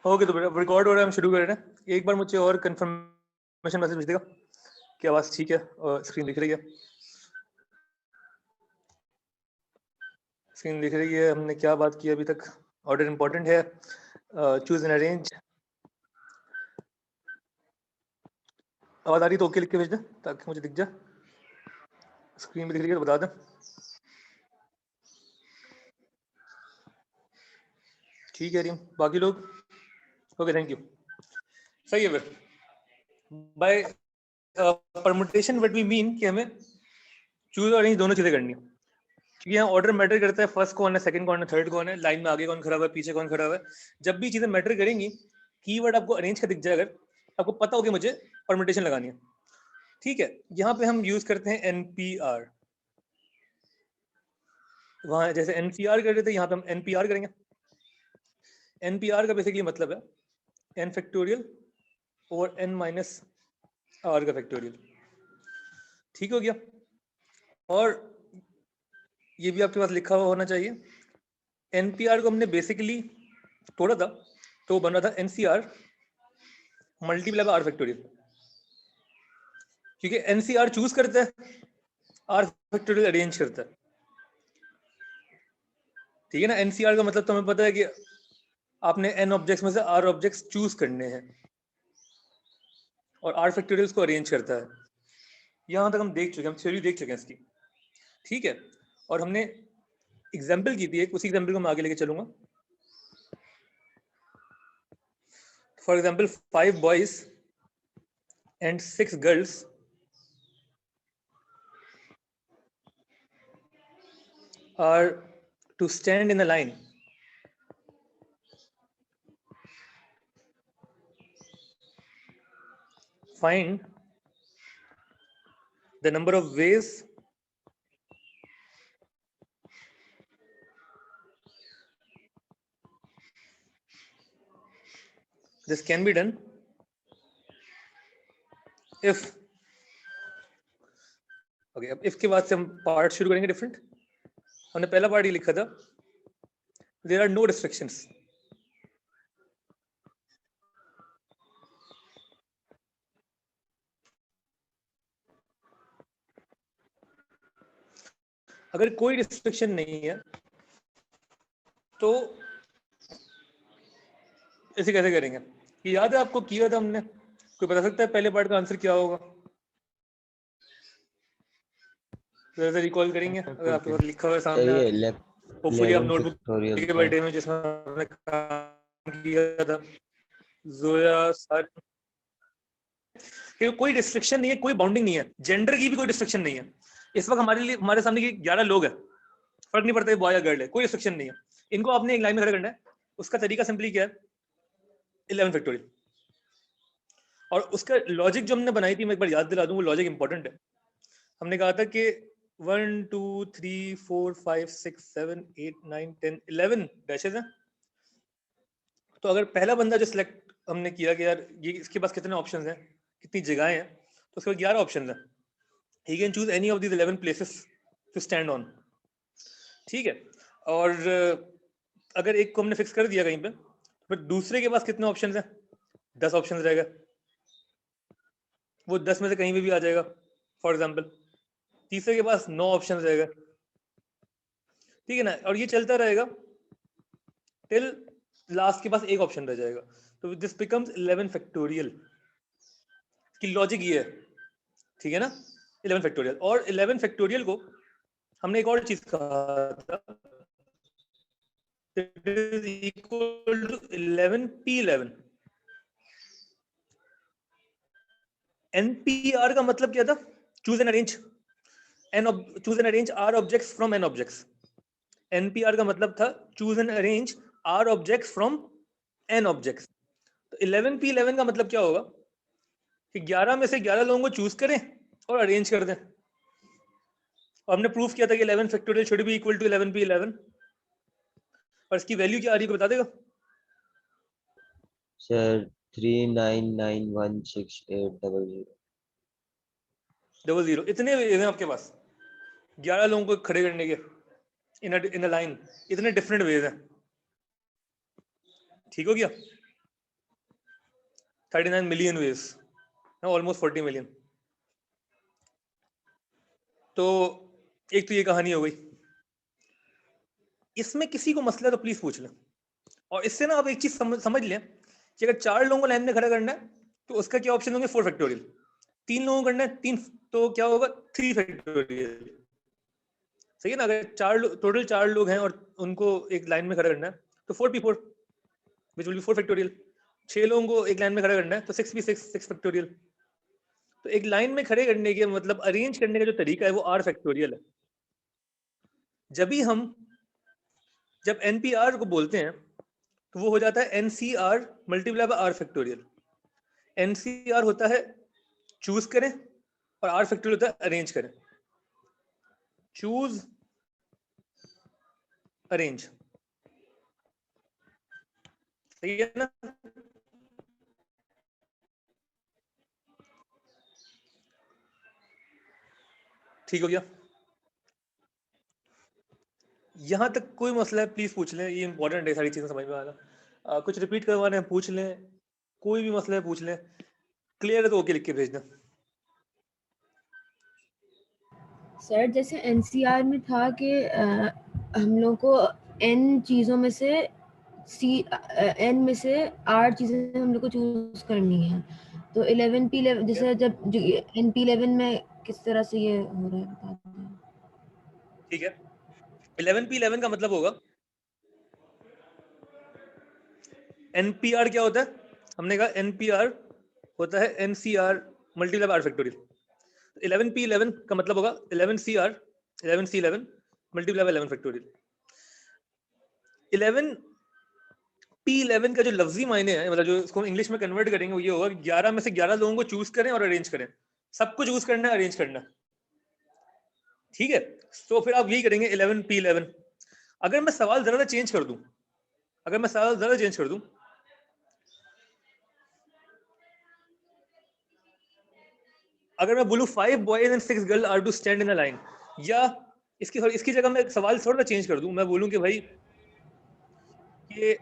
Okay, तो record हो रहा है, हम शुरू कर रहे हैं। एक बार मुझे और कंफर्मेशन मैसेज भेज देगा कि आवाज़ ठीक है और स्क्रीन दिख रही है। स्क्रीन दिख रही है। हमने क्या बात की अभी तक? ऑर्डर इंपॉर्टेंट है। Choose and arrange. आवाज़ आ रही तो ओके लिख के भेज दें ताकि मुझे दिख जाए। स्क्रीन में दिख रही है तो बता दें। ठीक है रिम, बाकी लोग? Okay, thank you. सही है फिर। By permutation what we mean कि हमें चूज और अरेंज दोनों चीज़ें करनी है, क्योंकि यहाँ ऑर्डर मैटर करता है। फर्स्ट कौन है, सेकंड कौन है, थर्ड कौन है, लाइन में आगे कौन खड़ा हुआ है, पीछे कौन खड़ा हुआ है। जब भी चीज़ें मैटर करेंगी, कीवर्ड आपको अरेंज का दिख जाए, अगर आपको पता हो कि मुझे परमुटेशन लगानी है, ठीक है। यहाँ पे हम यूज करते हैं एनपीआर। वहाँ जैसे एनसीआर कर रहे थे, यहाँ पे हम एनपीआर करेंगे। एनपीआर का बेसिकली मतलब है एन फैक्टोरियल और एन माइनस आर का फैक्टोरियल। ठीक हो गया। और ये भी आपके पास लिखा हुआ होना चाहिए। एनपीआर को हमने बेसिकली तोड़ा था तो बन रहा था nCr multiply by r factorial, क्योंकि एनसीआर चूज करता है, आर फैक्टोरियल अरेंज करता है। ठीक है ना। एनसीआर का मतलब तो हमें पता है कि आपने एन ऑब्जेक्ट्स में से आर ऑब्जेक्ट्स चूज करने हैं और आर फैक्टोरियल को अरेंज करता है। यहां तक हम देख चुके हैं, हम थ्योरी देख चुके हैं इसकी। ठीक है। और हमने एग्जाम्पल की थी एक, उसी एग्जाम्पल को मैं आगे लेके चलूंगा। For example 5 boys and 6 girls are to stand in a line. Find the number of ways this can be done if. Okay, अब if के बाद से हम पार्ट शुरू करेंगे डिफरेंट। हमने पहला पार्ट ये लिखा था, देयर आर नो रिस्ट्रिक्शंस। अगर कोई रिस्ट्रिक्शन नहीं है तो ऐसे कैसे करेंगे? ये याद है आपको, किया था हमने? कोई बता सकता है पहले पार्ट का आंसर क्या होगा? जरा रिकॉल करेंगे अगर आपके पास लिखा हुआ है सामने। होपफुली आप नोटबुक के बर्थडे में जिसमें हमने काम किया था, जोया सर, कोई रिस्ट्रिक्शन नहीं है, कोई बाउंडिंग नहीं है, जेंडर की भी कोई रिस्ट्रिक्शन नहीं है। इस वक्त हमारे लिए, हमारे सामने 11 लोग हैं, फर्क नहीं पड़ता बॉय या गर्ल है, कोई रिस्ट्रिक्शन नहीं है। इनको आपने एक लाइन में खड़ा करना है। उसका तरीका सिंपली क्या है? 11 फैक्टोरियल। और उसका लॉजिक जो हमने बनाई थी, मैं एक बार याद दिला दूं, वो लॉजिक इंपॉर्टेंट है। हमने कहा था कि 1 2 3 4 5 6 7 8 9 10 11 डैशेज हैं। तो अगर पहला बंदा जो सिलेक्ट हमने किया कि यार ये इसके पास कितने ऑप्शंस हैं, कितनी जगहें हैं, तो उसके पास 11 ऑप्शंस हैं। He can choose any of these 11 places to stand on. ठीक है। और अगर एक को हमने फिक्स कर दिया कहीं पे, तो फिर दूसरे के पास कितने ऑप्शंस हैं? 10 ऑप्शंस रहेगा। वो 10 में से कहीं भी आ जाएगा फॉर एग्जाम्पल। तीसरे के पास 9 ऑप्शंस रहेगा। ठीक है ना। और ये चलता रहेगा टिल लास्ट के पास एक ऑप्शन रह जाएगा। तो दिस बिकम्स 11 फैक्टोरियल की लॉजिक ये है। ठीक है ना। 11 फैक्टोरियल। और 11 फैक्टोरियल को हमने एक और चीज कहा था, it is equal to 11p11। NPr का मतलब क्या था? Choose and arrange choose and arrange r objects from n objects. NPr का मतलब था choose and arrange r objects from n objects. तो 11p11 का मतलब क्या होगा कि 11 में से 11 लोगों को चूज करें और अरेंज कर दें। और हमने प्रूफ किया था कि 11 factorial should be equal to 11p11। और इसकी वैल्यू क्या आ रही है बता देगा सर? 39916800। इतने वेज हैं आपके पास 11 लोगों को खड़े करने के इन अ लाइन। इतने डिफरेंट वेज हैं। ठीक हो गया। 39 million ways, almost 40 million. तो एक तो ये कहानी हो गई. इसमें किसी को मसला तो प्लीज पूछ लें. और इससे ना आप एक चीज समझ लें कि अगर 4 लोगों को लाइन में खड़ा करना है तो उसका क्या ऑप्शन होंगे? 4 फैक्टोरियल. 3 लोगों को करना है 3, तो क्या होगा? 3 फैक्टोरियल. सही है ना? अगर टोटल 4 लोग हैं और उनको एक लाइन में खड़ा करना है तो 4p4 which will be 4 factorial. 6 लोगों को एक लाइन में खड़ा करना है तो 6p6 फैक्टोरियल. तो एक लाइन में खड़े करने के मतलब अरेंज करने का जो तरीका है वो r फैक्टोरियल है. जब npr को बोलते हैं तो वो हो जाता है ncr multiply by r factorial. ncr होता है चूज करें और r फैक्टोरियल होता है अरेंज करें. Choose arrange. सही है ना? ठीक हो गया? यहां तक कोई मसला है प्लीज पूछ लें. ये इंपॉर्टेंट है, सारी चीजें समझ में आना. कुछ रिपीट करवाना है पूछ लें. कोई भी मसला है पूछ लें. क्लियर है तो ओके लिख के भेज दें. सर जैसे एनसीआर में था कि हम लोग को एन चीजों में से एन में से 8 चीजें हम लोग को चूज करनी है. तो 11p11 जैसे जब np11 में किस तरह से ये हो रहा है बताते हैं. ठीक है. 11p11 का मतलब होगा npr क्या होता है? हमने कहा npr होता है ncr multiply by r factorial. 11p11 का मतलब होगा 11cr 11c11 multiply by 11 factorial. 11p11 का जो लफ्जी मायने है, मतलब जो इसको इंग्लिश में कन्वर्ट करेंगे वो ये होगा 11 में से 11 लोगों को चूज करें और अरेंज करें. सबको चूज करना है, अरेंज करना. ठीक है. तो फिर आप यही करेंगे 11p11. अगर मैं सवाल जरा चेंज कर दूं, अगर मैं बोलूं 5 boys and 6 girl are to stand in a line, या इसकी जगह मैं सवाल थोड़ा चेंज कर दूं, मैं बोलूं कि भाई ये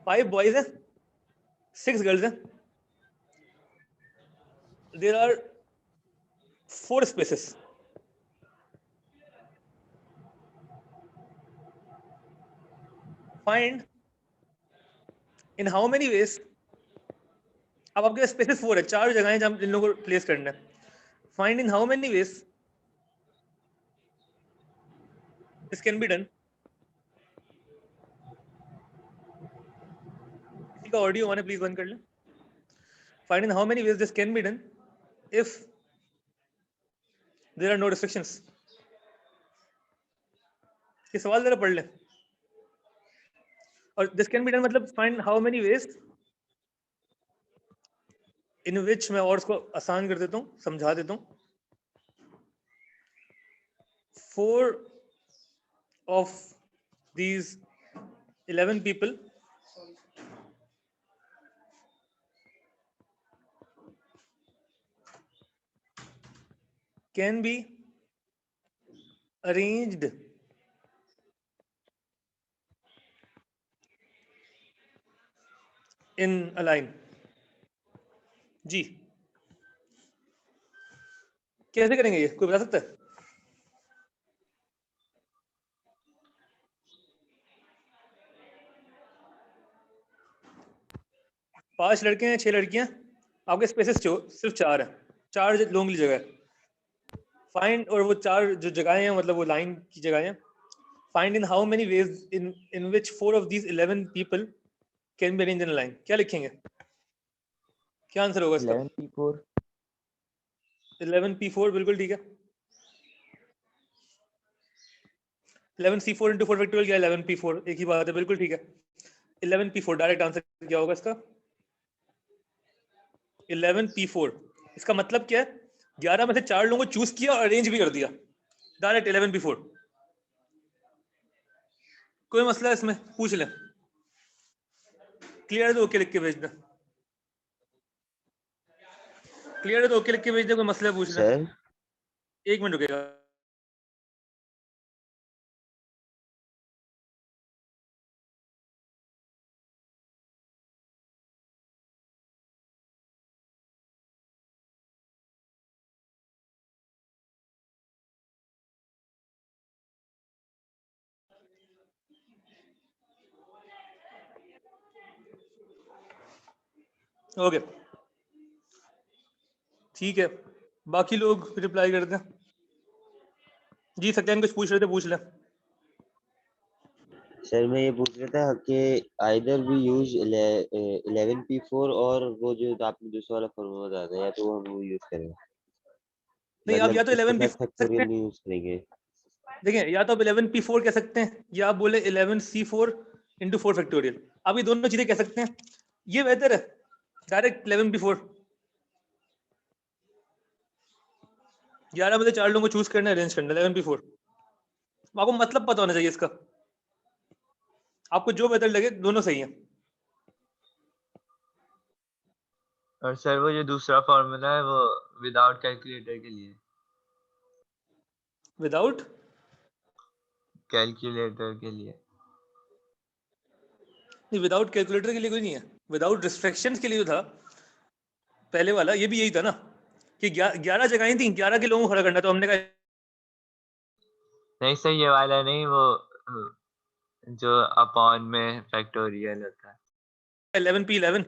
5 बॉयज हैं 6 गर्ल्स हैं, there are 4 spaces. Find in how many ways. अब आपके पास स्पेसेस 4 है, 4 जगह हैं जहां इन लोगों को प्लेस करना है. Find in how many ways this can be done. किसी का ऑडियो ऑन है, प्लीज बंद कर लें. Find in how many ways this can be done if there are no restrictions. ये सवाल जरा पढ़ लें. और दिस कैन बी डन मतलब find how many ways in which, मैं और उसको आसान कर देता हूँ, समझा देता हूँ. 4 of these 11 people can be arranged in a line. जी कैसे करेंगे ये, कोई बता सकता है? पांच लड़के हैं, 6 लड़कियां, आपके स्पेसेस सिर्फ 4 है, 4 लोगों की जगह है. फाइंड, और वो 4 जो जगहें हैं मतलब वो लाइन की जगह हैं. Find in how many ways in which 4 of these 11 people can be arranged in a line. क्या लिखेंगे? क्या आंसर होगा इसका? 11p4. 11p4 बिल्कुल ठीक है. 11c4 into 4 फैक्टोरियल क्या? 11p4, एक ही बात है, बिल्कुल ठीक है. 11p4 डायरेक्ट आंसर क्या होगा इसका? 11p4. इसका मतलब क्या है? 11 में से 4 लोगों को चूज किया और अरेंज भी कर दिया. Direct 11p4. कोई मसला है इसमें? पूछ ले. क्लियर है तो ओके लिख के भेजना. क्लियर है तो ओके लिख के भेज दे. कोई मसला है पूछ ले. सर 1 मिनट रुकेगा. ओके ठीक है, बाकी लोग रिप्लाई करते हैं। जी सत्यान कुछ पूछ रहे थे, पूछ लें। सर मैं ये पूछ रहा था कि आइदर वी यूज 11p4 और वो जो आपने दूसरा वाला फॉर्मूला बताया था, या तो हम वो यूज करें, नहीं, आप या तो इसके 11 साथ p4 सकते फैक्टोरियल हैं, नहीं यूज करेंगे। देखिए या तो आप 11p4 कह सकते हैं, या आप बोले 11c4 इंटू 4 फैक्टोरियल। आप ये दोनों चीजें कह सकते हैं, ये बेहतर है डायरेक्ट 11p4। 11 में से 4 लोगों को चूज करना है, अरेंज करना है 11p4। आपको मतलब पता होना चाहिए इसका, आपको जो बेहतर लगे दोनों सही है। और सर वो जो दूसरा फॉर्मूला है वो विदाउट कैलकुलेटर के लिए, विदाउट कैलकुलेटर के लिए। नहीं, विदाउट कैलकुलेटर के लिए कोई नहीं है, विदाउट रिस्ट्रिक्शंस के लिए जो था पहले वाला, ये भी यही था ना कि 11 जगहें थी, 11 के लोगों को खड़ा करना, तो हमने कहा नहीं सर ये वाला नहीं, वो जो अपॉन में फैक्टोरियल होता है। 11p11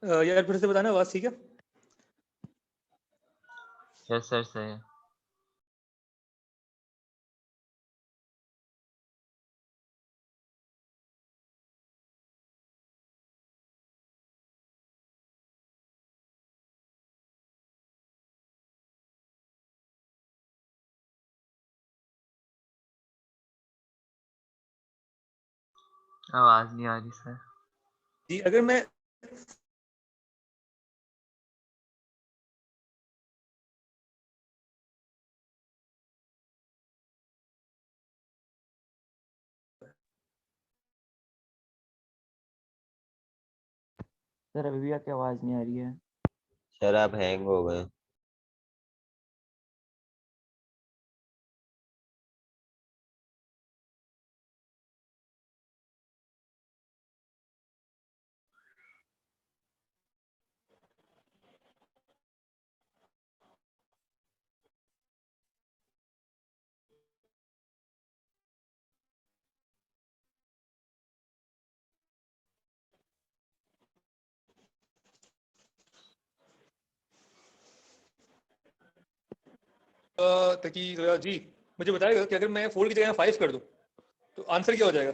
यार फिर से बताना आवाज, ठीक है। यस सर सही है। आवाज नहीं आ रही सर। जी अगर मैं सर अभी भी आपकी आवाज नहीं आ रही है। सर आप हैंग हो गए। तकी जी मुझे बताएगा कि अगर मैं 4 की जगह 5 कर दूं तो आंसर क्या हो जाएगा।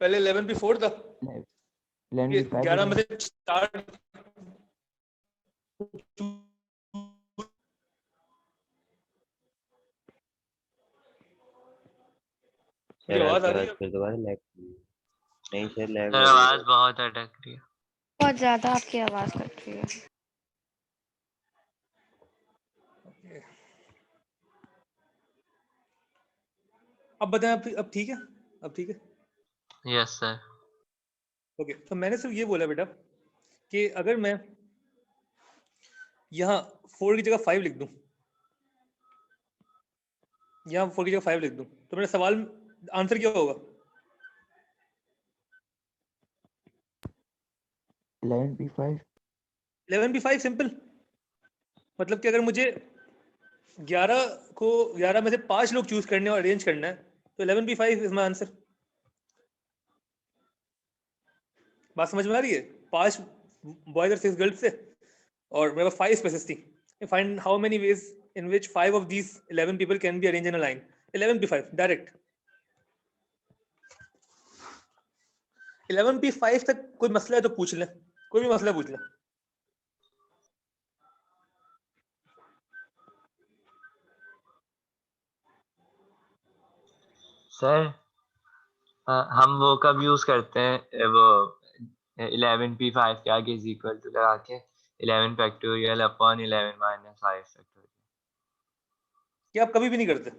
पहले 11p4 था, ये 11p5 11 में होगा। से 4 सर आवाज आपकी आ रही आवाज है। फिर दोबारा लैग। नहीं सर लैग सर हो रही आवाज है। बहुत अटक रही है। बहुत ज्यादा आपकी आवाज कट रही है। अब बताएं, अब ठीक है, अब ठीक है। Yes sir. ओके तो मैंने सिर्फ ये बोला बेटा कि अगर मैं यहाँ 4 की जगह 5 लिख दूं, यहाँ 4 की जगह 5 लिख दूं, तो मेरा सवाल आंसर क्या होगा। 11p5 11p5 सिंपल, मतलब कि अगर मुझे 11 को 11 में से 5 लोग चूज करने और अरेंज करना है तो 11p5 इज माय आंसर। बात समझ में आ रही है। 5 बॉयज और 6 गर्ल्स थे और मेरे पास 5 स्पेसेस थी। Find how many ways in which 5 of these 11 people can be arrange in a line. 11p5 direct. 11p5 तक कोई मसला है तो पूछ लें, कोई भी मसला पूछ लें। सर हम वो कब यूज करते हैं, वो 11p5 के आगे इज इक्वल टू लगा के 11 फैक्टोरियल अपॉन 11 माइनस 5 फैक्टोरियल। कि आप कभी भी नहीं करते।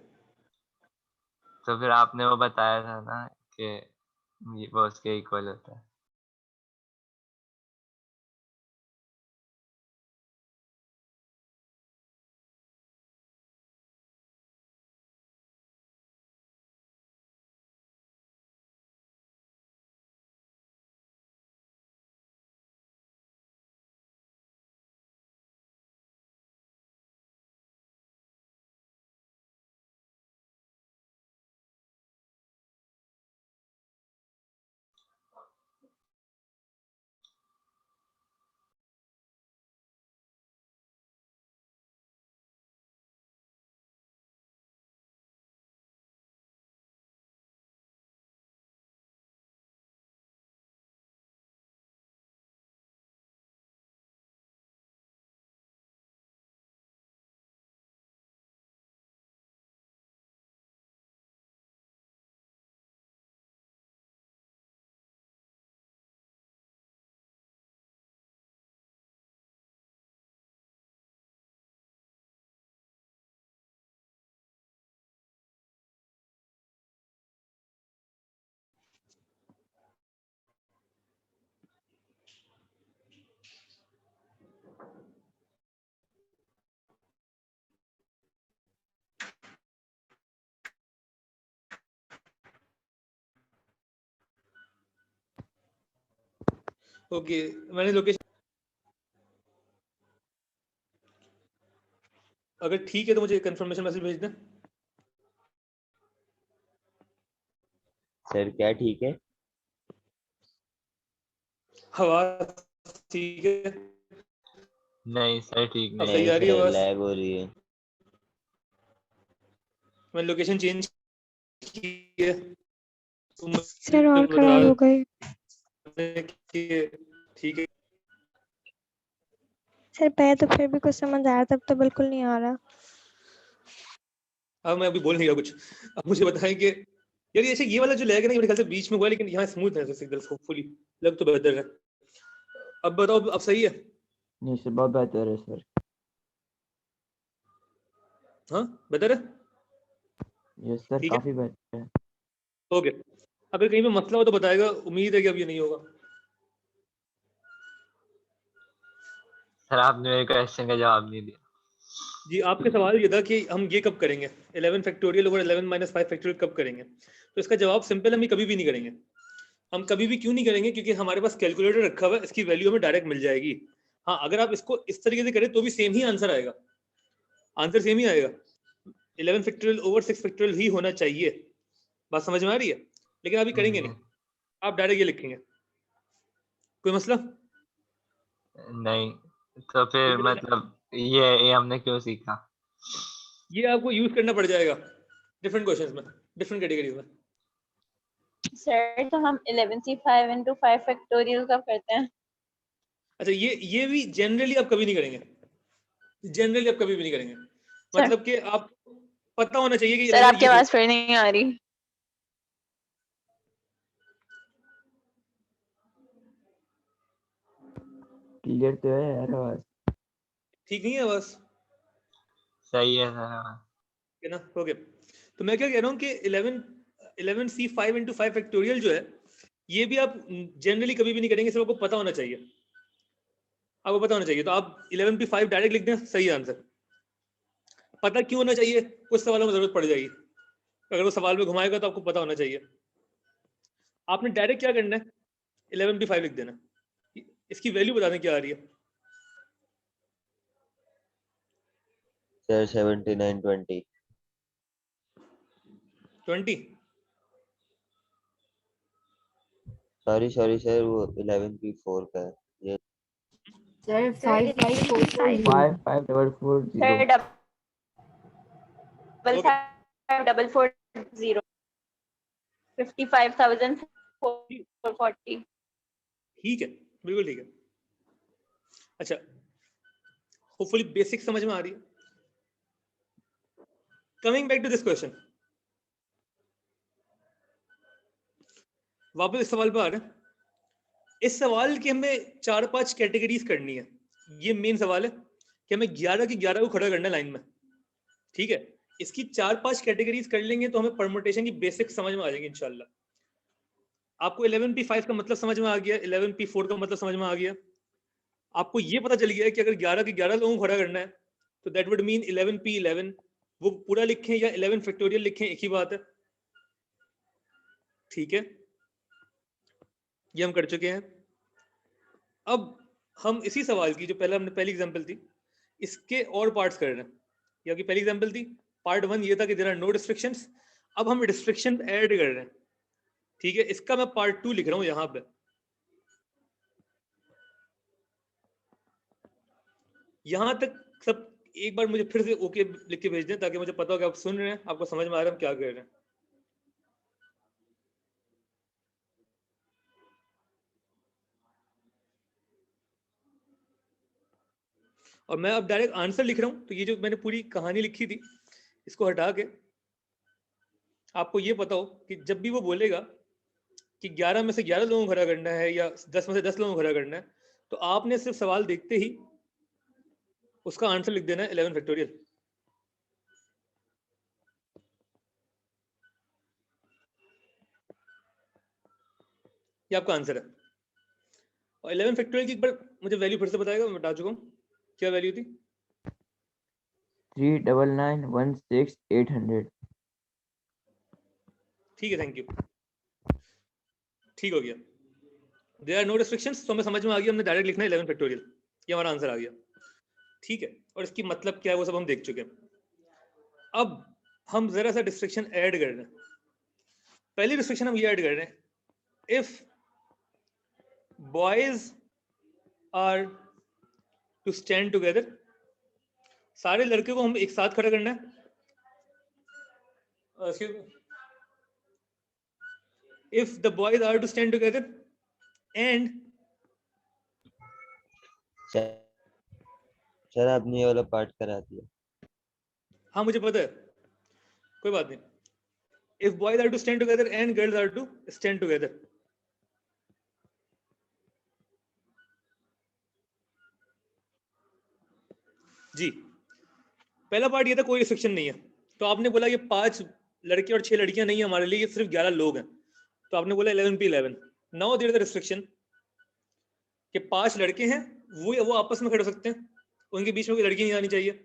तो फिर आपने वो बताया था ना कि वो उसके इक्वल होता है। ओके, मैंने लोकेशन, अगर ठीक है तो मुझे कंफर्मेशन मैसेज भेज दें। सर क्या ठीक है? आवाज ठीक है? नहीं सर ठीक अब नहीं सही नहीं आ रही है सर, आवाज? लैग हो रही है। मैंने लोकेशन चेंज की है तो सर मुझे और बता खराब हो गए। दें कि ठीक है। सर पहले तो फिर भी कुछ समझ आया, तब तो बिल्कुल नहीं आ रहा। अब मैं अभी बोल नहीं रहा कुछ। अब मुझे बताएं कि यार ये ऐसे ये वाला जो लैग है ना, ये मेरे ख्याल से बीच में हुआ है, लेकिन यहाँ स्मूथ है सिग्नल्स होपफुली, लग तो बेहतर है। अब बताओ, अब सही है? नहीं सर, बहुत बेहतर है सर। हाँ बेहतर है, यस सर, ठीक है, काफी बेहतर है। ओके। अगर कहीं पे मसला हो तो बताएगा, उम्मीद है कि अब ये नहीं होगा। सर आपने मेरे क्वेश्चन का जवाब नहीं दिया। जी, आपके सवाल ये था कि हम ये कब करेंगे, 11 फैक्टोरियल ओवर 11 माइनस 5 फैक्टोरियल कब करेंगे? तो इसका जवाब सिंपल, हम ये कभी भी नहीं करेंगे। हम कभी भी क्यों नहीं करेंगे? क्योंकि हमारे पास कैलकुलेटर रखा हुआ है, इसकी वैल्यू हमें डायरेक्ट मिल जाएगी। हाँ, अगर आप इसको इस तरीके से करें तो भी सेम ही आंसर आएगा, आंसर सेम ही आएगा। 11 फैक्टोरियल ओवर 6 फैक्टोरियल ही होना चाहिए। बात समझ में आ रही है? लेकिन अभी करेंगे नहीं, आप डायरेक्ट ये लिखेंगे। कोई मसला? नहीं तो फिर मतलब ये हमने क्यों सीखा? ये आपको यूज करना पड़ जाएगा डिफरेंट क्वेश्चंस में, डिफरेंट कैटेगरीज में। सर तो हम 11C5 into 5 फैक्टोरियल कब करते हैं? अच्छा, ये भी जनरली आप कभी नहीं करेंगे, जनरली आप कभी भी नहीं करेंगे। सर मतलब कि आप पता होना चाहिए कि सर 11 आपकी ये आवाज फिर नहीं आ रही। क्लियर तो है यार आवाज। ठीक नहीं है बस, सही है सर। है ना? ओके, तो मैं क्या कह रहा हूँ कि 11C5 into 5 फैक्टोरियल जो है, ये भी आप जनरली कभी भी नहीं करेंगे, सिर्फ आपको पता होना चाहिए, आपको पता होना चाहिए। तो आप 11P5 डायरेक्ट लिख दें, सही आंसर। पता क्यों होना चाहिए? कुछ सवालों में जरूरत पड़ जाएगी, अगर वो सवाल में घुमाएगा तो आपको पता होना चाहिए। आपने डायरेक्ट क्या करना है, 11P5 लिख देना। इसकी वैल्यू बता दें क्या आ रही है। सर 7920। 20? सॉरी सर, वो 11P4 का है ये। सर 5544 554440। Sir okay, 554440 55,440। ठीक है, बिल्कुल ठीक है। अच्छा, होपफुली बेसिक समझ में आ रही है। Coming back to this question, वापस इस सवाल पर आ रहे हैं। इस सवाल की हमें 4-5 कैटेगरीज करनी है। ये मेन सवाल है कि हमें 11 की 11 को खड़ा करना है लाइन में, ठीक है? इसकी 4-5 कैटेगरीज कर लेंगे तो हमें परमुटेशन की बेसिक समझ में आ जाएगी इंशाल्लाह। आपको 11p5 का मतलब समझ में आ गया, 11p4 का मतलब समझ में आ गया। आपको ये पता चल गया कि अगर 11 के 11 लोगों को खड़ा करना है तो दैट वुड मीन 11p11, वो पूरा लिखें या 11 फैक्टोरियल लिखें, एक ही बात है। ठीक है, ये हम कर चुके हैं। अब हम इसी सवाल की जो पहला हमने पहली एग्जांपल थी, इसके और पार्ट्स कर रहे हैं। या कि पहली एग्जांपल थी, पार्ट 1 ये था कि देयर आर नो रिस्ट्रिक्शंस। अब हम रिस्ट्रिक्शन ऐड कर रहे हैं। ठीक है, इसका मैं पार्ट 2 लिख रहा हूं यहां पे। यहां तक सब एक बार मुझे फिर से ओके लिख के भेज दें ताकि मुझे पता हो कि आप सुन रहे हैं, आपको समझ में आ रहा है हम क्या कर रहे हैं। और मैं अब डायरेक्ट आंसर लिख रहा हूं, तो ये जो मैंने पूरी कहानी लिखी थी इसको हटा के आपको ये पता हो कि जब भी वो बोलेगा कि 11 में से 11 लोगों को खड़ा करना है या 10 में से 10 लोगों को खड़ा करना है, तो आपने सिर्फ सवाल देखते ही उसका आंसर लिख देना है 11 फैक्टोरियल। ये आपका आंसर है। और 11 फैक्टोरियल की एक बार मुझे वैल्यू फिर से बताएगा, मैं बता चुका हूँ क्या वैल्यू थी। 39916 800। ठीक है, थैंक यू, ठीक हो गया। देयर आर नो रिस्ट्रिक्शंस, तो हमें समझ में आ गया, हमने डायरेक्ट लिखना है 11 फैक्टोरियल, ये हमारा आंसर आ गया। ठीक है, और इसकी मतलब क्या है वो सब हम देख चुके हैं। अब हम जरा सा रिस्ट्रिक्शन ऐड कर रहे हैं। पहली रिस्ट्रिक्शन हम ये ऐड कर रहे हैं, if boys are to stand together, सारे लड़के को हम एक साथ खड़ा करना है। If the boys are to stand together and, sir आपने ये वाला पार्ट करा दिया। हाँ मुझे पता है, कोई बात नहीं। If boys are to stand together and girls are to stand together. जी, पहला पार्ट ये था कोई रिस्ट्रिक्शन नहीं है। तो आपने बोला ये 5 लड़के और 6 लड़कियां नहीं है हमारे लिए, ये सिर्फ 11 लोग हैं, तो आपने बोला 11p11। Now there is a restriction कि 5 लड़के हैं, वो आपस में खड़े हो सकते हैं, उनके बीच में कोई लड़की नहीं आनी चाहिए।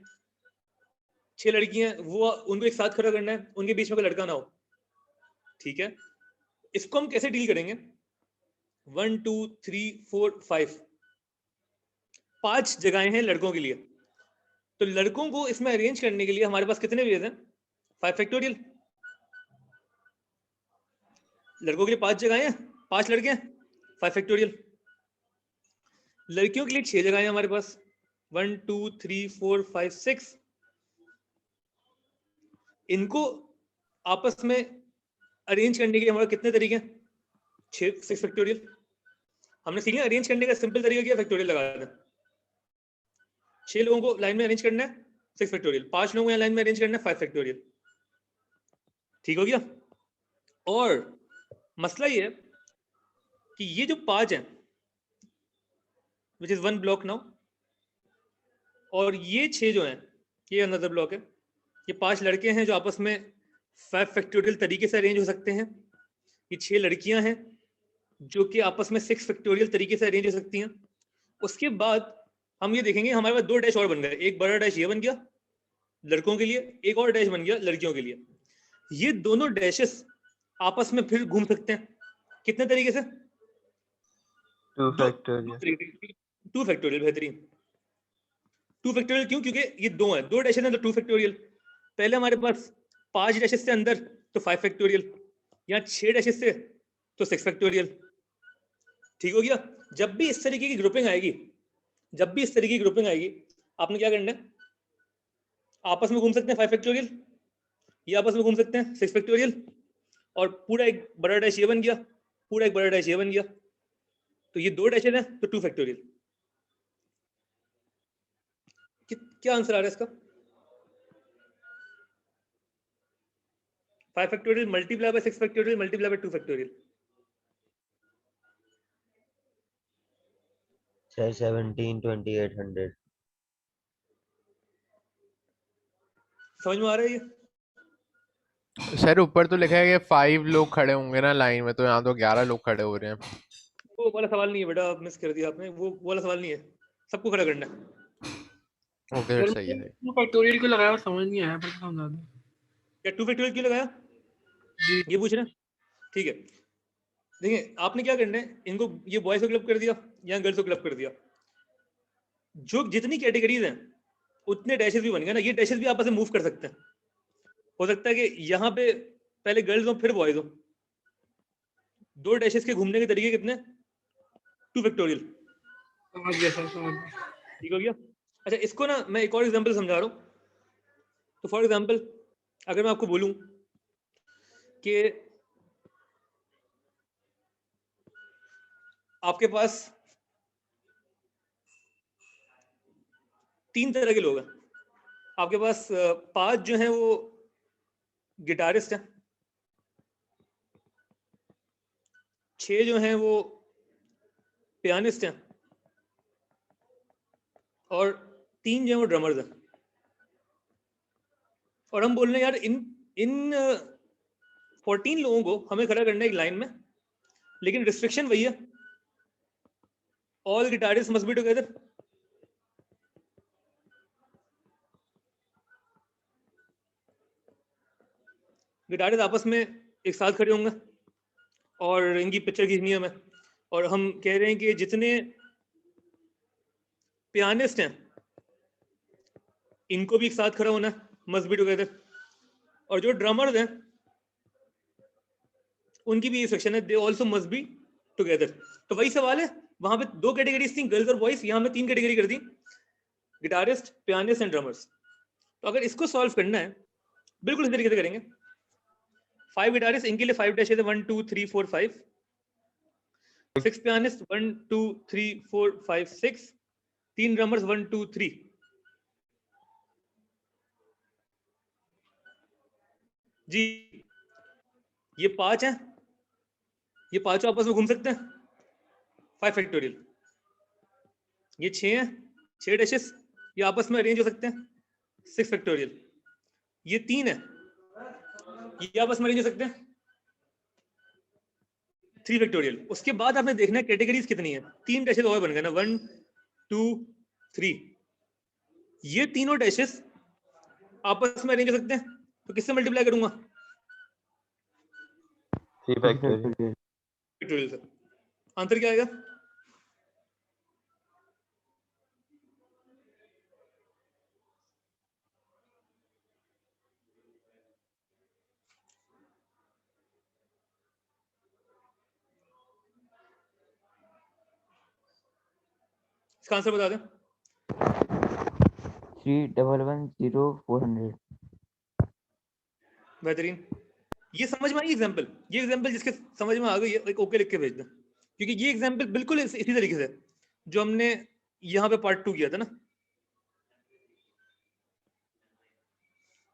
6 लड़कियां, वो उनको एक साथ खड़ा करना है, उनके बीच में कोई लड़का ना हो। ठीक है, इसको हम कैसे डील करेंगे? 1 2 3 4 5, 5 जगहें हैं लड़कों के लिए। तो लड़कों को इसमें अरेंज करने के लिए हमारे पास कितने वेज हैं? 5 फैक्टोरियल। लड़कों के लिए 5 जगहें हैं, 5 लड़के हैं, 5 फैक्टोरियल। लड़कियों के लिए 6 जगहें हैं हमारे पास, 1 2 3 4 5 6। इनको आपस में अरेंज करने के लिए हमारे कितने तरीके हैं? 6 फैक्टोरियल। हमने सीखा अरेंज करने का सिंपल तरीका क्या? फैक्टोरियल लगा दें। 6 लोगों को लाइन में अरेंज करना है, 6 फैक्टोरियल। 5 लोगों को लाइन में अरेंज करना है, 5 फैक्टोरियल। ठीक हो गया। और मसला ये है कि ये जो 5 हैं, विच इज 1 ब्लॉक नाउ, और ये 6 जो हैं ये अनदर ब्लॉक है। ये 5 लड़के हैं जो आपस में 5 फैक्टोरियल तरीके से अरेंज हो सकते हैं। ये 6 लड़कियां हैं जो कि आपस में 6 फैक्टोरियल तरीके से अरेंज हो सकती हैं। उसके बाद हम ये देखेंगे हमारे पास 2 डैश और बन गए। एक बड़ा डैश ये बन गया लड़कों के लिए, एक और डैश बन गया लड़कियों के लिए। ये दोनों डैशेस आपस में फिर घूम सकते हैं कितने तरीके से? 2 फैक्टोरियल। 2 फैक्टोरियल। बेहतरीन। 2 फैक्टोरियल क्यों? क्योंकि ये 2 हैं, 2 डैशेस हैं तो 2 फैक्टोरियल। पहले हमारे पास 5 डैशेस से अंदर तो 5 फैक्टोरियल, यहाँ 6 डैशेस से तो 6 फैक्टोरियल। ठीक हो गया। जब भी इस तरीके की ग्रुपिंग आएगी, जब भी इस तरीके की ग्रुपिंग आएगी, आपने क्या करना है? आपस में घूम सकते हैं 5 फैक्टोरियल, ये आपस में घूम सकते हैं 6 फैक्टोरियल, और पूरा एक बड़ा डैश ये बन गया, पूरा एक बड़ा डैश ये बन गया। तो ये 2 डैशेस हैं तो 2 फैक्टोरियल। क्या आंसर आ रहा है इसका? 5 factorial multiply by 6 factorial multiply by 2 factorial. Sir 172800। समझ में आ रहा है ये? सर ऊपर तो लिखा है कि 5 लोग खड़े होंगे ना लाइन में, तो यहाँ तो 11 लोग खड़े हो रहे हैं। वो वाला सवाल नहीं है बेटा, मिस कर दिया आपने, वो वाला सवाल नहीं है, सबको खड़ा करना है। ओके सर, सही है। फैक्टोरियल क्यों लगाया समझ नहीं आया, पर समझा दो। क्या 2 फैक्टोरियल क्यों लगाया, ये पूछ रहे हैं? ठीक है, देखिए आपने क्या करना है, इनको ये बॉयज को क्लब कर दिया या गर्ल्स को क्लब कर दिया, जो जितनी कैटेगरीज हैं उतने डैशेस भी बन गए ना, ये डैशेस भी आपस में मूव कर सकते हैं। हो सकता है कि यहाँ पे पहले गर्ल्स हो फिर बॉयज हो, 2 डैशेस के घूमने के तरीके कितने, 2 फैक्टोरियल। समझ गया सर, समझ गया। ठीक हो गया। अच्छा इसको ना मैं एक और एग्जांपल समझा रहा हूँ। तो फॉर एग्जांपल अगर मैं आपको बोलूं कि आपके पास 3 तरह के लोग हैं, आपके पास 5 जो हैं वो गिटारिस्ट हैं, 6 जो हैं वो पियानिस्ट हैं, और 3 जो हैं वो ड्रमर्स हैं। और हम बोल रहे हैं यार इन 14 लोगों को हमें खड़ा करना है एक लाइन में, लेकिन रिस्ट्रिक्शन वही है, all guitarist must be together. Guitarist आपस में एक साथ खड़े होंगे और इनकी पिक्चर खींचनी है हमें, और हम कह रहे हैं कि जितने पियानिस्ट हैं इनको भी एक साथ खड़ा होना है, मस्ट बी टुगेदर, और जो ड्रमर्स हैं उनकी भी ये सेक्शन है, they also must be together. तो वही सवाल है, वहां पे 2 कैटेगरीज थी, गर्ल्स और बॉयज, यहाँ में 3 कैटेगरी कर दी, गिटारिस्ट, पियानिस्ट एंड ड्रमर्स। तो अगर इसको सॉल्व करना है बिल्कुल इस तरीके से करेंगे। 5 गिटारिस्ट, इनके लिए 5 डैशेस है, 1 2 3 4 5। 6 पियानिस्ट, 1 2 3 4 5 6। 3 ड्रमर्स, 1 2 3। जी ये 5 हैं, ये पांचों आपस में घूम सकते हैं, 5 फैक्टोरियल। ये 6 हैं, 6 डैशेस, ये आपस में अरेंज हो सकते हैं, 6 फैक्टोरियल। ये 3 है, ये आपस में अरेंज हो सकते हैं, 3 फैक्टोरियल। उसके बाद आपने देखना है कैटेगरीज कितनी है, 3 डैशेस और बन गए ना, 1 2 3। ये तीनों डैशेस आपस में अरेंज हो सकते हैं, तो किससे मल्टीप्लाई करूंगा, 3 फैक्टोरियल। फैक्टोरियल से। आंसर क्या आएगा, इसका आंसर बता दें। 3110400। बेहतरीन। ये समझ में आई एग्जांपल, ये एग्जांपल जिसके समझ में आ गई है एक ओके लिख के भेज दें, क्योंकि ये एग्जांपल बिल्कुल इसी तरीके से जो हमने यहाँ पे पार्ट 2 किया था ना,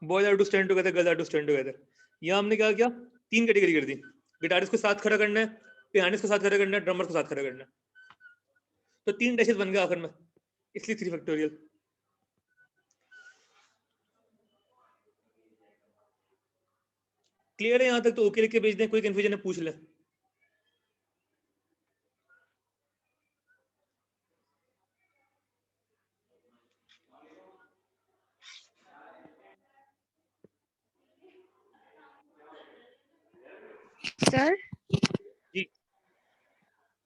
boys are to stand together, girls are to stand together. यहाँ हमने क्या किया, 3 कैटेगरी कर दी, गिटारिस्ट को साथ खड़ा करना है, पियानिस्ट को साथ खड़ा करना है, ड्रमर को साथ खड़ा करना है, तो 3 डैशेस बन गए आखिर में, इसलिए 3 फैक्टोरियल। क्लियर है यहाँ तक, तो ओके लिख के भेज दें, कोई कंफ्यूजन है पूछ लें। सर जी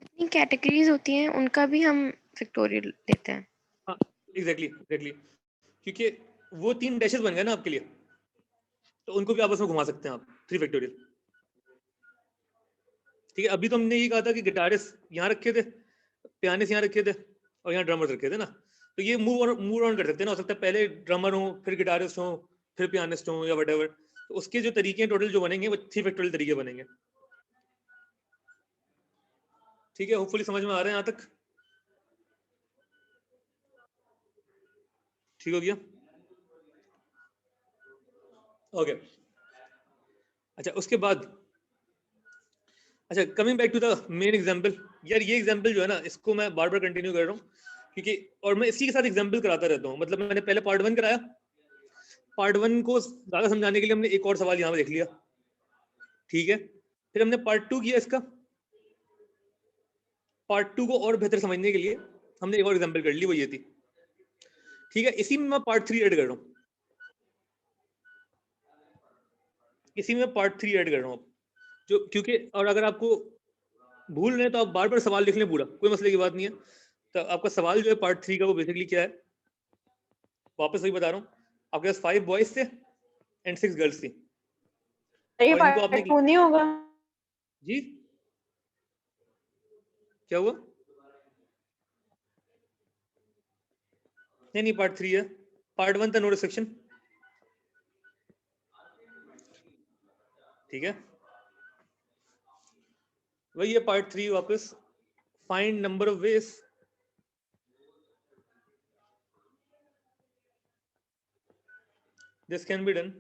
जितनी कैटेगरीज होती हैं उनका भी हम फैक्टोरियल लेते हैं। हाँ एग्जैक्टली, क्योंकि वो 3 डैशेस बन गए ना आपके लिए, तो उनको भी आपस में घुमा सकते हैं आप, 3 फैक्टोरियल। ठीक है, अभी तो हमने ये कहा था कि गिटारिस्ट यहाँ रखे थे, पियानिस्ट यहाँ रखे थे, और यहाँ ड्रमर्स रखे थे ना, तो ये मूव ऑन कर सकते हैं ना, हो सकता है पहले ड्रमर हो, फिर गिटारिस्ट हो, फिर पियानिस्ट हो, या व्हाटएवर। तो उसके जो तरीके टोटल जो बनेंगे वो 3 फैक्टोरियल तरीके बनेंगे। ठीक है, होपफुली समझ में आ रहे हैं यहाँ तक, ठीक हो गया। ओके अच्छा उसके बाद, अच्छा coming back to the main example. यार ये एग्जांपल जो है ना, इसको मैं बार बार कंटिन्यू कर रहा हूँ, क्योंकि और मैं इसी के साथ एग्जांपल कराता रहता हूँ। मतलब मैंने पहले पार्ट 1 कराया, पार्ट 1 को ज्यादा समझाने के लिए हमने एक और सवाल यहाँ पे देख लिया, ठीक है। फिर हमने पार्ट 2 किया इसका। पार्ट 2 को और बेहतर समझने के लिए हमने एक और एग्जांपल कर ली, वो ये थी, ठीक है। इसी में मैं पार्ट 3 ऐड कर रहा हूँ, इसी में पार्ट 3 ऐड कर रहा हूँ जो, क्योंकि और अगर आपको भूल रहे हैं तो आप बार बार सवाल लिख लें पूरा, कोई मसले की बात नहीं है। तो आपका सवाल जो है पार्ट 3 का वो बेसिकली क्या है, वापस वही बता रहा हूँ। आपके पास 5 बॉयज थे एंड 6 गर्ल्स थी। ये और इनको पार्ट आपने 2 नहीं होगा? जी क्या हुआ? नहीं पार्ट 3 है, पार्ट 1 था नो रिस्ट्रिक्शन, ठीक है। वही है पार्ट 3 वापस, find number of ways this can be done.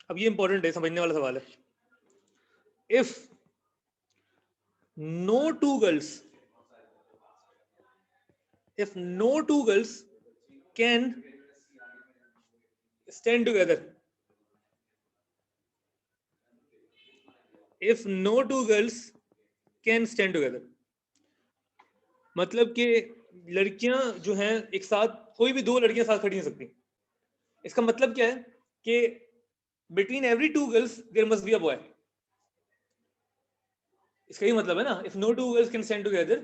अब ये इंपॉर्टेंट है, समझने वाला सवाल है। If no two girls can stand together, if no two girls can stand together, मतलब कि लड़कियां जो हैं एक साथ, कोई भी दो लड़कियां साथ खड़ी नहीं सकती। इसका मतलब क्या है कि between every two girls there must be a boy। इसका ही मतलब है ना, if no two girls can stand together,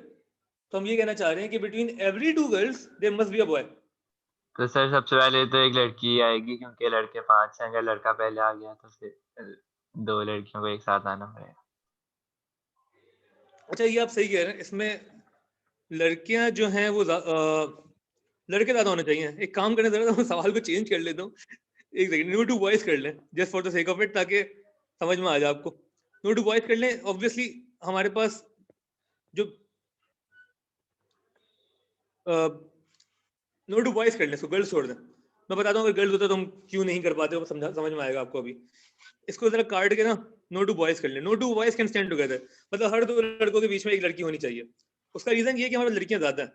तो हम ये कहना चाह रहे हैं कि between every two girls there must be a boy। तो सर सबसे पहले तो एक लड़की आएगी, क्योंकि लड़के 5 हैं। अगर लड़का पहले आ गया तो फिर 2 लड़कियों को एक साथ आना पड़ेगा। अच्छा ये आप सही कह रहे हैं, इसमें लड़कियां जो हैं वो लड़के ज्यादा होने चाहिए। एक काम करने जरा, तो सवाल को चेंज कर लेता हूँ, एक सेकंड, नो टू बॉयज कर लें just for the sake of it, ताकि समझ में आ जाए आपको। नो टू बॉयज कर लें। ऑब्वियसली हमारे पास जो नो टू बॉयज कर लें, इसको गर्ल्स छोड़ दें। मैं बताता हूँ अगर गर्ल्स होता तो हम क्यों नहीं कर पाते, वो समझ में आएगा आपको। अभी इसको जरा काट के ना नो टू बॉयज कर लें। No two boys can stand together, मतलब हर दो लड़कों के बीच में एक लड़की होनी चाहिए। उसका रीजन ये है कि हमारे लड़कियां ज्यादा हैं।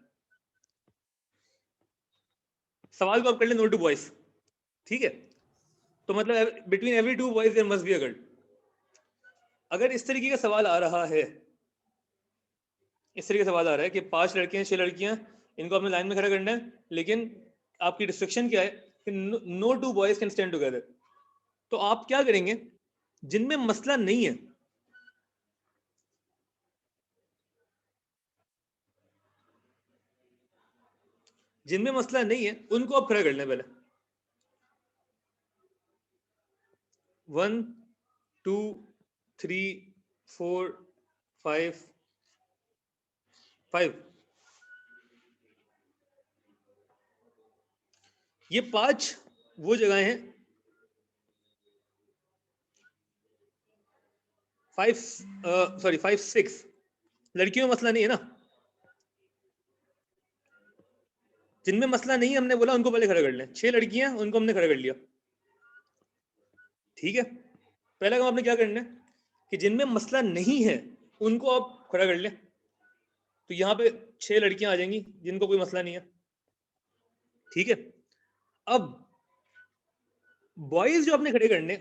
सवाल को आप कर ले नो टू बॉयज, ठीक है। तो मतलब between every two boys there must be a girl. अगर इस तरीके का सवाल आ रहा है, इस तरीके का सवाल आ रहा है कि 5 लड़के हैं 6 लड़कियां, इनको आपने लाइन में खड़ा करना है, लेकिन आपकी रिस्ट्रिक्शन क्या है कि no two boys can stand together, तो आप क्या करेंगे? जिनमें मसला नहीं है, जिनमें मसला नहीं है उनको आप खड़ा कर लें पहले। 1 2 3 4 5 5, ये 5 वो जगह हैं। 5 6 लड़कियों में मसला नहीं है ना, जिनमें मसला नहीं है हमने बोला उनको पहले खड़ा कर लें। 6 लड़कियां, उनको हमने खड़ा कर लिया, ठीक है। पहला काम आपने क्या करना है कि जिनमें मसला नहीं है उनको आप खड़ा कर लें। तो यहाँ पे 6 लड़कियां आ जाएंगी जिनको कोई मसला नहीं है, ठीक है। अब बॉयज जो आपने खड़े करने,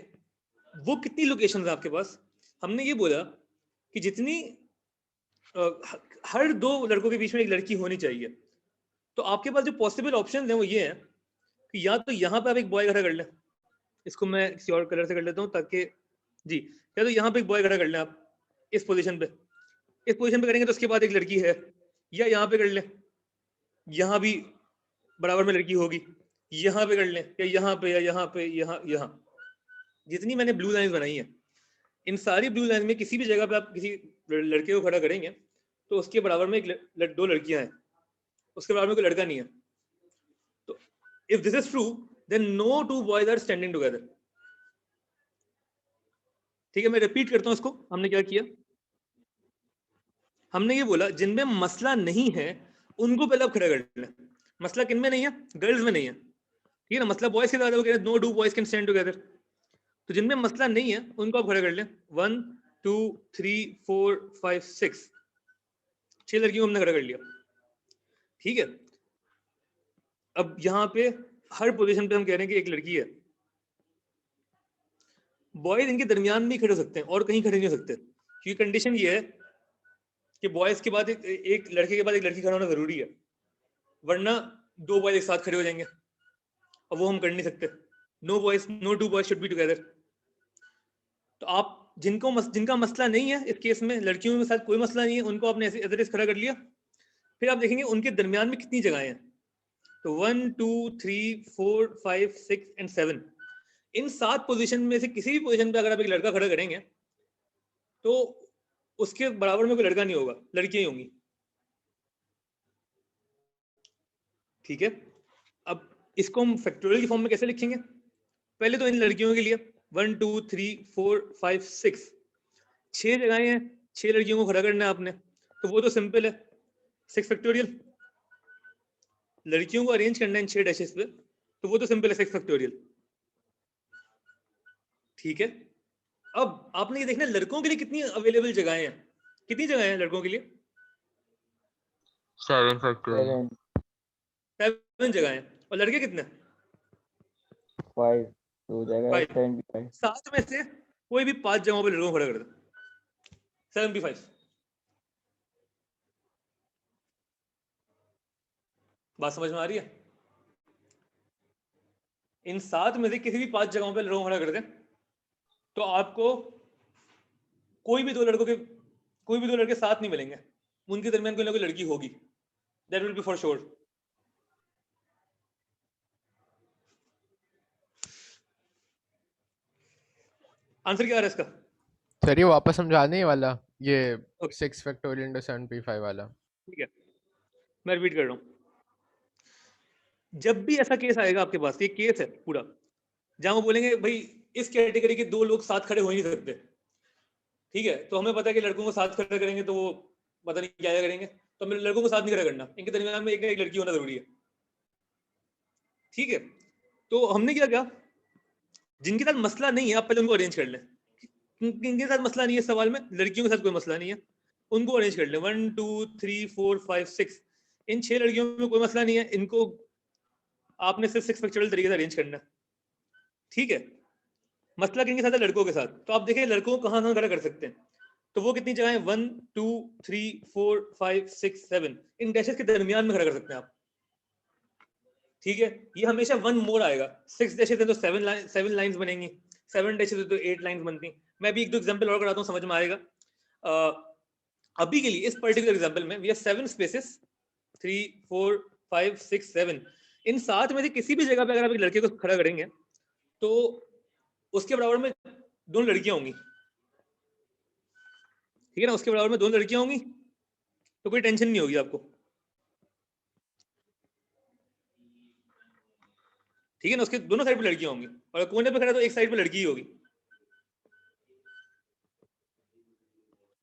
वो कितनी लोकेशन है आपके पास? हमने ये बोला कि जितनी हर 2 लड़कों के बीच में एक लड़की होनी चाहिए। तो आपके पास जो पॉसिबल ऑप्शन हैं वो ये हैं कि या तो यहाँ पे आप एक बॉय खड़ा कर लें, इसको मैं किसी और कलर से कर लेता हूँ ताकि जी, या तो यहाँ पे एक बॉय खड़ा कर लें आप इस पोजीशन पे। इस पोजीशन पे करेंगे तो उसके बाद एक लड़की है, या यहाँ पे कर लें, यहाँ भी बराबर में लड़की होगी, यहाँ पे कर लें, या यहाँ पे, या यहाँ पे, यहाँ। जितनी मैंने ब्लू लाइन बनाई है, इन सारी ब्लू लाइन में किसी भी जगह पे आप किसी लड़के को खड़ा करेंगे तो उसके बराबर में एक 2 लड़कियां हैं, उसके बराबर में कोई लड़का नहीं है। तो if this is true then no two boys are standing together, ठीक है। मैं रिपीट करता हूं इसको। हमने क्या किया? हमने ये बोला जिनमें मसला नहीं है उनको पहले आप खड़ा कर लें। मसला किन में नहीं है? गर्ल्स में नहीं है, ठीक है ना। मसला बॉयज के साथ है, no two boys can stand together. तो जिनमें मसला नहीं है उनको आप खड़ा कर लें। 1 2 3 4 5 6 लड़कियों को हमने खड़ा कर लिया, ठीक है। अब यहाँ पे हर पोजीशन पे हम कह रहे हैं कि एक लड़की है, बॉयज इनके दरमियान में ही खड़े हो सकते हैं और कहीं खड़े नहीं हो सकते, क्योंकि कंडीशन ये है कि बॉयज के बाद एक लड़के के बाद एक लड़की खड़ा होना जरूरी है, वरना दो बॉयज एक साथ खड़े हो जाएंगे और वो हम कर नहीं सकते। No two boys should be together. तो आप जिनका मसला नहीं है इस केस में, लड़कियों के साथ कोई मसला नहीं है, उनको आपने ऐसे एज खड़ा कर लिया। फिर आप देखेंगे उनके दरमियान में कितनी जगहें हैं, तो 1 2 3 4 5 6 एंड 7, इन 7 पोजीशन में से किसी भी पोजीशन पे अगर आप एक लड़का खड़ा करेंगे तो उसके बराबर में कोई लड़का नहीं होगा, लड़कियां ही होंगी। ठीक है, अब इसको हम फैक्टोरियल की फॉर्म में कैसे लिखेंगे? पहले तो इन लड़कियों के लिए 1 2 3 4 5 6 6 जगहें हैं, 6 लड़कियों को खड़ा करना है आपने, तो वो तो सिंपल है, 6 फैक्टोरियल। लड़कियों को अरेंज करना है इन 6 डैशेस पे, तो वो तो सिंपल है, 6 फैक्टोरियल। ठीक है, अब आपने ये देखना है लड़कों के लिए कितनी अवेलेबल जगहें हैं, कितनी जगहें हैं लड़कों के लिए? 7 फैक्टोरियल। 7 जगहें हैं। और लड़के कितने? 5 2 जगह 5। 75 7 में से कोई भी 5 जगहों पे लड़कों को खड़ा कर दे, 75। बात समझ में आ रही है? इन 7 में से किसी भी 5 जगहों पे लड़कों को खड़ा कर दें तो आपको कोई भी दो लड़के साथ नहीं मिलेंगे, उनके दरमियान कोई ना कोई लड़की होगी, that will be for sure. Answer क्या आ रहा है इसका? सर ये वापस समझा दें ये वाला, ये Okay. 6 फैक्टोरियल into 7p5 वाला। ठीक है, मैं रिपीट कर रहा हूं। जब भी ऐसा केस आएगा आपके पास, ये केस है पूरा, जहां वो बोलेंगे भाई इस कैटेगरी के 2 लोग साथ खड़े हो ही नहीं सकते, ठीक है, तो हमें पता है कि लड़कों को साथ खड़ा करेंगे तो वो पता नहीं क्या करेंगे, तो हमें लड़कों को साथ नहीं खड़ा करना, इनके दरमियान में एक ना एक लड़की होना जरूरी है। ठीक है, तो हमने क्या किया, जिनके साथ मसला नहीं है आप पहले उनको अरेंज कर लें, जिनके साथ मसला नहीं है सवाल में, लड़कियों के साथ कोई मसला नहीं है, उनको अरेंज कर लें। 1 2 3 4 5 6, इन 6 लड़कियों में कोई मसला नहीं है, इनको आपने सिर्फ 6 फैक्टोरियल तरीके से अरेंज करना है। ठीक है, मसला किनके साथ है? लड़कों के साथ। तो आप देखें लड़कों को कहाँ खड़ा कर सकते हैं, तो वो कितनी जगह है? 1 2 3 4 5 6 7, इन डैशेस के दरमियान में खड़ा कर सकते हैं आप। ठीक है, ये हमेशा 1 मोर आएगा, 6 डैशेस है तो 7 लाइंस बनेंगी, 7 डैशेस है तो 8 लाइंस बनती। मैं भी एक दो एग्जांपल और कराता हूँ, समझ में आएगा। अभी के लिए इस पर्टिकुलर एग्जांपल में वी हैव 7 स्पेसेस, 3 4 5 6 7, इन 7 में से किसी भी जगह पे अगर आप एक लड़के को खड़ा करेंगे तो उसके बराबर में 2 लड़कियां होंगी। ठीक है ना, उसके बराबर में 2 लड़कियां होंगी, तो कोई टेंशन नहीं होगी आपको। ठीक है ना, उसके दोनों साइड पे लड़कियां होंगी, और कोने पे खड़ा तो एक साइड पे लड़की ही होगी।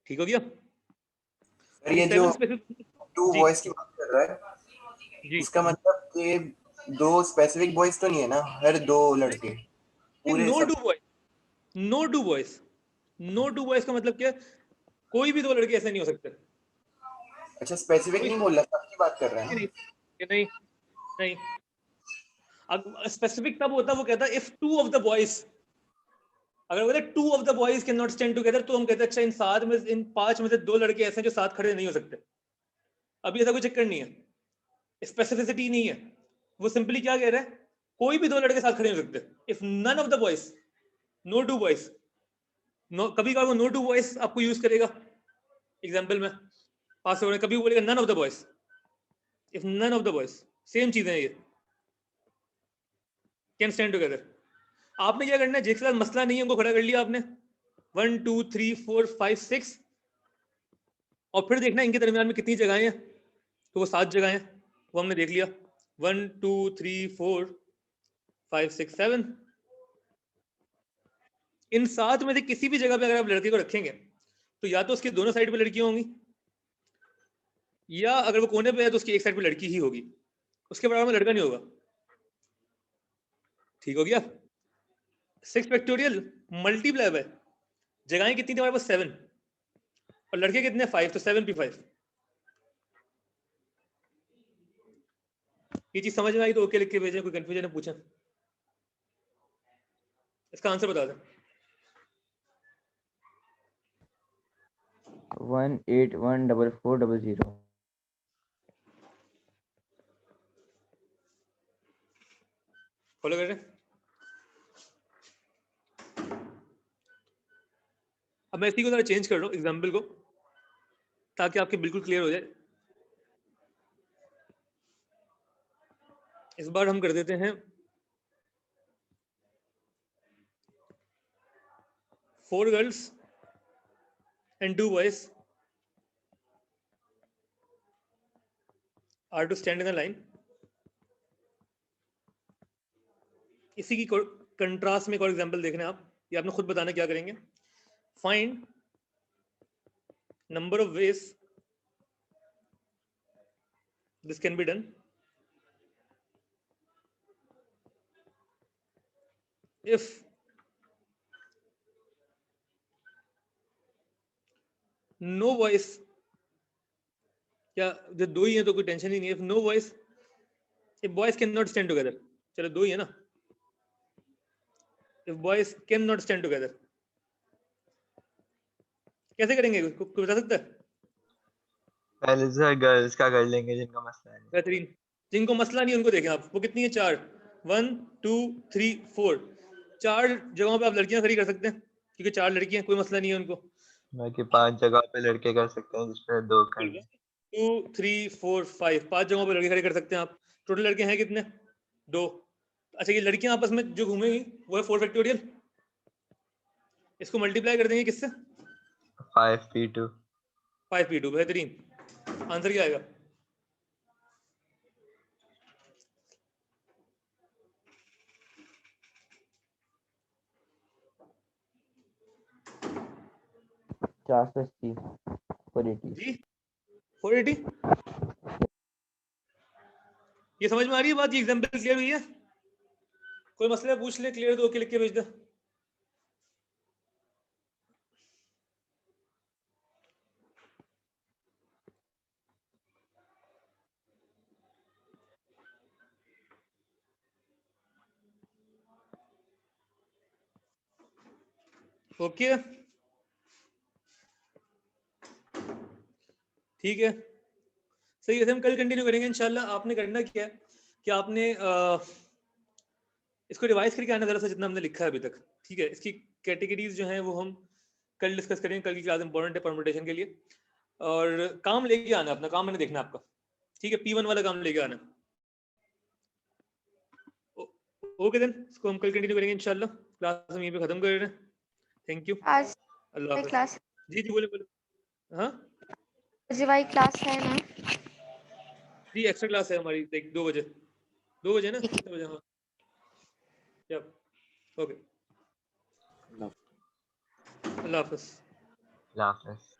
ठीक हो गया? सर ये जो 2 बॉयज की बात कर रहा है, इसका मतलब कि 2 स्पेसिफिक बॉयज तो नहीं है ना, हर 2 लड़के पूरे नो सब। Two boys, no two boys, no two boys का मतलब क्या? कोई भी 2 लड़के ऐसे नहीं हो सकते। अच्छा, स्पेसिफिक नहीं बोल रहा, सबकी बात कर रहे हैं ना? नहीं नहीं, अब स्पेसिफिक तब होता, वो कहता इफ 2 ऑफ द बॉयज, अगर बोले 2 of the boys can not stand together, तो हम कहते हैं अच्छा इन 7 में, इन 5 में से 2 लड़के ऐसे हैं जो साथ खड़े नहीं हो सकते। अभी ऐसा कोई चक्कर नहीं है, स्पेसिफिसिटी नहीं है, वो सिंपली क्या कह रहा है, कोई भी 2 लड़के साथ खड़े नहीं हो सकते। If none of the boys, no two boys, no, कभी कभी वो नो टू बॉयज आपको यूज करेगा एग्जांपल में पास हो, कभी बोलेगा none of the boys, if none of the boys, same चीजें हैं ये, कैन स्टैंड टुगेदर। आपने क्या करना है, जिसके साथ मसला नहीं है उनको खड़ा कर लिया आपने, 1 2 3 4 5 6, और फिर देखना इनके दरमियान में कितनी जगहें हैं, तो वो 7 जगहें हैं, वो हमने देख लिया, 1 2 3 4 5 6 7। इन 7 में से किसी भी जगह पे अगर आप लड़के को रखेंगे तो या तो उसकी दोनों साइड पे लड़कियां होंगी, या अगर वो कोने पे है तो उसकी एक साइड पे लड़की ही होगी, उसके बराबर में लड़का नहीं होगा। ठीक हो गया? 6 फैक्टोरियल मल्टीप्लाई बाय जगहें कितनी थी हमारे पास? 7, और लड़के कितने? 5, तो 7p5। ये चीज समझ में आई तो ओके लिख के भेजें, कोई कंफ्यूजन है पूछें। इसका आंसर बता दें। 1814400। फॉलो कर रहे हैं? अब मैं इसी को थोड़ा चेंज कर रहा हूँ एग्जाम्पल को, ताकि आपके बिल्कुल क्लियर हो जाए। इस बार हम कर देते हैं 4 girls and 2 boys are to stand in a line. इसी की कंट्रास्ट में एक और एग्जांपल देखना है आप, ये आपने खुद बताना क्या करेंगे। Find number of ways this can be done if no voice, या जो दो ही है तो कोई टेंशन ही नहीं है। if no voice, if boys cannot stand together, चलो दो ही है ना, if boys cannot stand together कैसे करेंगे, कोई बता सकता है? पहले से गर्ल्स का कर लेंगे जिनका मसला है। बेहतरीन, जिनको मसला नहीं उनको देखें आप, वो कितनी है? 4, 1 2 3 4, 4 जगहों पे आप लड़कियां खड़ी कर सकते हैं, क्योंकि 4 लड़कियां, कोई मसला नहीं है उनको। बाकी 5 जगह पे लड़के कर सकते हैं, जिसपे 2 कर लें। 2 3 4 5, 5 जगहों पे लड़के खड़े कर सकते हैं आप। टोटल लड़के हैं कितने? 2। अच्छा, ये लड़कियां आपस में जो घूमेंगी वो है 4 फैक्टोरियल, इसको मल्टीप्लाई कर देंगे किससे? 5p2। 5p2, बेहतरीन। आंसर क्या आएगा? जी 480। ये समझ में आ रही है बात? ये एग्जांपल क्लियर हुई है? कोई मसला पूछ ले, क्लियर तो ओके लिख के भेज दे। ओके ठीक है, सही है। हम कल कंटिन्यू करेंगे इंशाल्लाह। आपने करना क्या है कि आपने इसको रिवाइज करके आना जरा सा, जितना हमने लिखा है अभी तक, ठीक है। इसकी कैटेगरीज जो हैं वो हम कल डिस्कस करेंगे, कल की क्लास इंपॉर्टेंट है परमुटेशन के लिए। और काम लेके आना, अपना काम मैंने देखना आपका, ठीक है। P1 वाला काम लेके आना। ओके देन, इसको हम कल कंटिन्यू करेंगे इंशाल्लाह। क्लास हम यहीं पे खत्म कर रहे हैं। थैंक यू, आज अल्लाह हाफिज़। क्लास, जी जी बोले बोले। हाँ रिवाई क्लास है ना? जी, एक्स्ट्रा क्लास है हमारी 2 बजे। 2 बजे ना, कितने बजे? हाँ ओके, अल्लाह हाफिज़। अल्लाह हाफिज़।